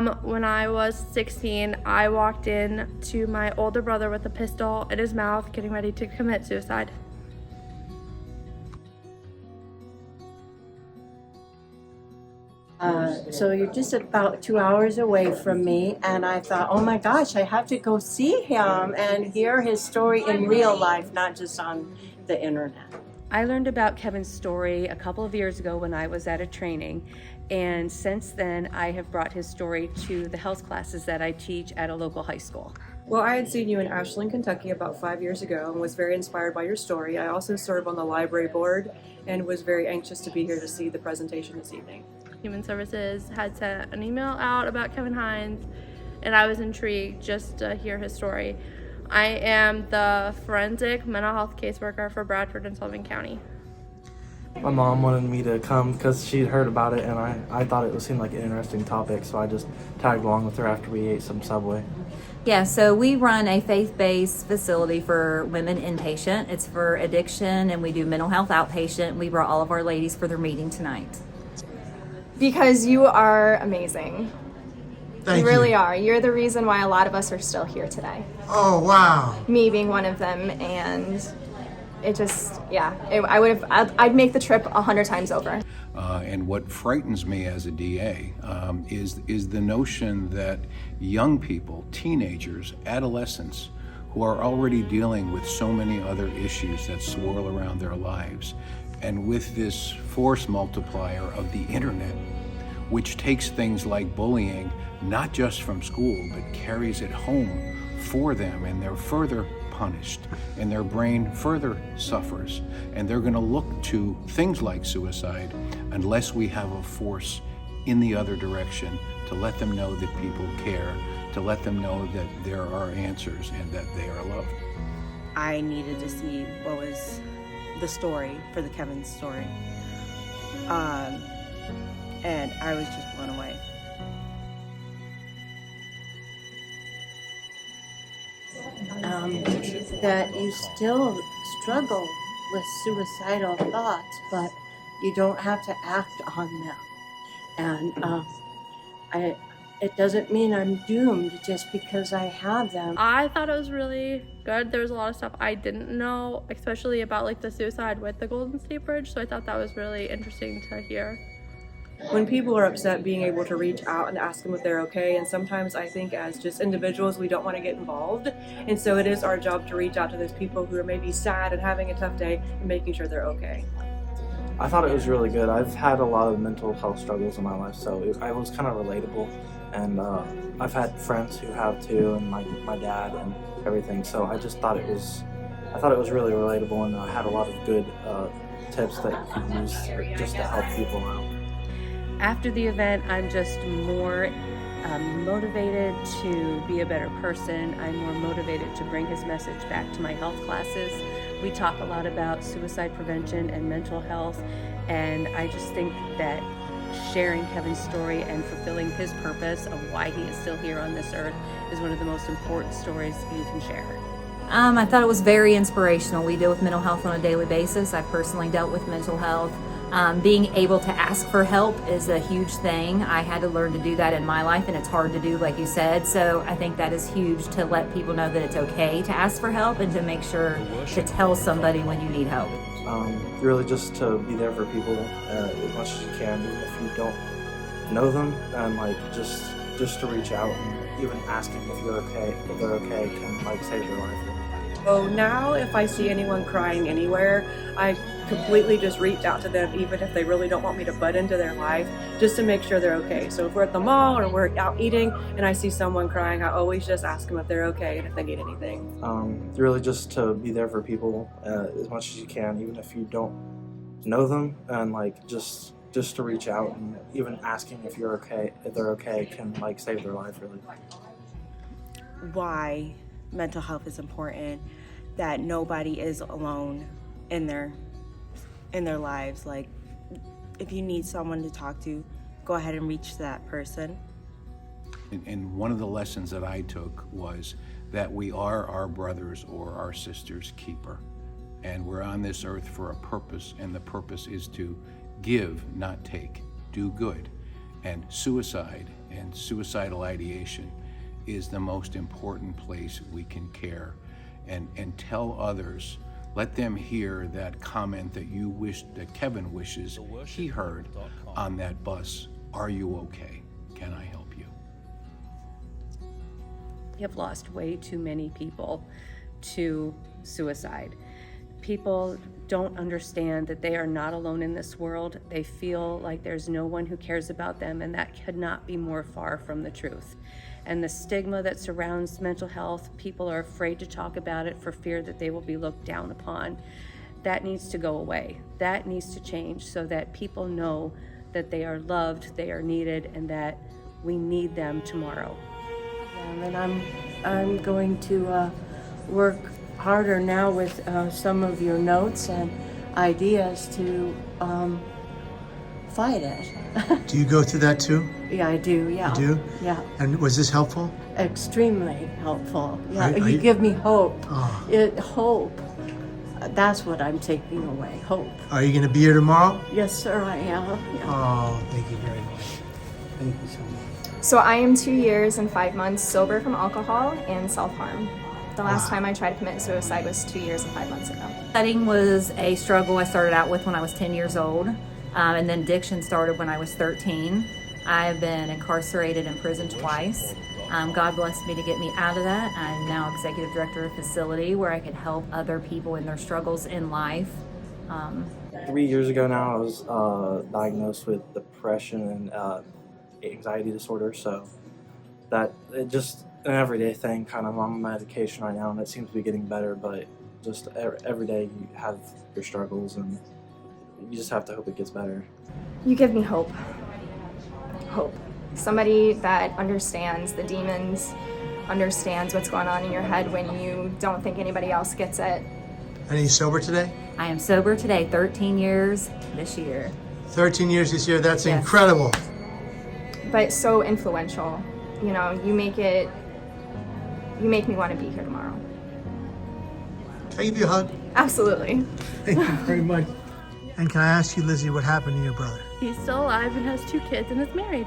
When I was 16, I walked in to my older brother with a pistol in his mouth, getting ready to commit suicide. So you're just about 2 hours away from me, and I thought, oh my gosh, I have to go see him and hear his story in real life, not just on the internet. I learned about Kevin's story a couple of years ago when I was at a training, and since then I have brought his story to the health classes that I teach at a local high school. Well, I had seen you in Ashland, Kentucky about 5 years ago and was very inspired by your story. I also serve on the library board and was very anxious to be here to see the presentation this evening. Human Services had sent an email out about Kevin Hines, and I was intrigued just to hear his story. I am the forensic mental health caseworker for Bradford and Sullivan County. My mom wanted me to come because she'd heard about it, and I thought it seemed like an interesting topic, so I just tagged along with her after we ate some Subway. Yeah, so we run a faith-based facility for women inpatient. It's for addiction, and we do mental health outpatient. We brought all of our ladies for their meeting tonight. Because you are amazing. Thank you really are. You're the reason why a lot of us are still here today. Oh, wow. Me being one of them, and it just, I'd make the trip 100 times over. And what frightens me as a DA is the notion that young people, teenagers, adolescents, who are already dealing with so many other issues that swirl around their lives, and with this force multiplier of the internet, which takes things like bullying not just from school, but carries it home for them, and they're further punished, and their brain further suffers, and they're going to look to things like suicide unless we have a force in the other direction to let them know that people care, to let them know that there are answers and that they are loved. I needed to see what was the story for the Kevin story, and I was just blown away. That you still struggle with suicidal thoughts, but you don't have to act on them. And it doesn't mean I'm doomed just because I have them. I thought it was really good. There was a lot of stuff I didn't know, especially about like the suicide with the Golden State Bridge, so I thought that was really interesting to hear. When people are upset, being able to reach out and ask them if they're okay, and sometimes I think as just individuals we don't want to get involved, and so it is our job to reach out to those people who are maybe sad and having a tough day and making sure they're okay. I thought it was really good. I've had a lot of mental health struggles in my life, so it was kind of relatable, and I've had friends who have too, and my dad and everything, so I thought it was really relatable, and I had a lot of good tips that you can use just to help people out. After the event, I'm just more motivated to be a better person. I'm more motivated to bring his message back to my health classes. We talk a lot about suicide prevention and mental health, and I just think that sharing Kevin's story and fulfilling his purpose of why he is still here on this earth is one of the most important stories you can share. I thought it was very inspirational. We deal with mental health on a daily basis. I've personally dealt with mental health. Being able to ask for help is a huge thing. I had to learn to do that in my life, and it's hard to do, like you said. So I think that is huge to let people know that it's okay to ask for help and to make sure to tell somebody when you need help. Really just to be there for people as much as you can, even if you don't know them, and just to reach out and even asking if they're okay can save their life. So now if I see anyone crying anywhere, I completely just reach out to them, even if they really don't want me to butt into their life, just to make sure they're okay. So if we're at the mall or we're out eating and I see someone crying, I always just ask them if they're okay and if they need anything. Really just to be there for people as much as you can, even if you don't know them, and just to reach out and even asking if they're okay can save their life, really. Why mental health is important, that nobody is alone in their lives. If you need someone to talk to, go ahead and reach that person. And one of the lessons that I took was that we are our brother's or our sister's keeper. And we're on this earth for a purpose, and the purpose is to give, not take, do good. And suicide and suicidal ideation is the most important place we can care and tell others. Let them hear that comment that Kevin wishes he heard on that bus. Are you okay? Can I help you? We have lost way too many people to suicide. People don't understand that they are not alone in this world. They feel like there's no one who cares about them, and that could not be more far from the truth. And the stigma that surrounds mental health, people are afraid to talk about it for fear that they will be looked down upon. That needs to go away. That needs to change so that people know that they are loved, they are needed, and that we need them tomorrow. And I'm going to work harder now with some of your notes and ideas to fight it. Do you go through that too? Yeah, I do. Yeah. You do? Yeah. And was this helpful? Extremely helpful. Yeah, Are you you- give me hope. Oh. Hope. That's what I'm taking away. Hope. Are you going to be here tomorrow? Yes, sir, I am. Yeah. Oh, thank you very much. Thank you so much. So I am 2 years and 5 months sober from alcohol and self-harm. The last time I tried to commit suicide was 2 years and 5 months ago. Studying was a struggle I started out with when I was 10 years old, and then addiction started when I was 13. I've been incarcerated in prison twice. God blessed me to get me out of that. I'm now executive director of a facility where I can help other people in their struggles in life. 3 years ago now, I was diagnosed with depression and anxiety disorder. So that it just an everyday thing. Kind of I'm on medication right now, and it seems to be getting better. But just every day you have your struggles, and you just have to hope it gets better. You give me hope. Hope. Somebody that understands the demons, understands what's going on in your head when you don't think anybody else gets it. And are you sober today? I am sober today, 13 years this year. 13 years this year. That's Yes. incredible. But so influential. You know, you make me want to be here tomorrow. Can I give you a hug? Absolutely. Thank you very much. And can I ask you, Lizzie, what happened to your brother? He's still alive and has 2 kids and is married.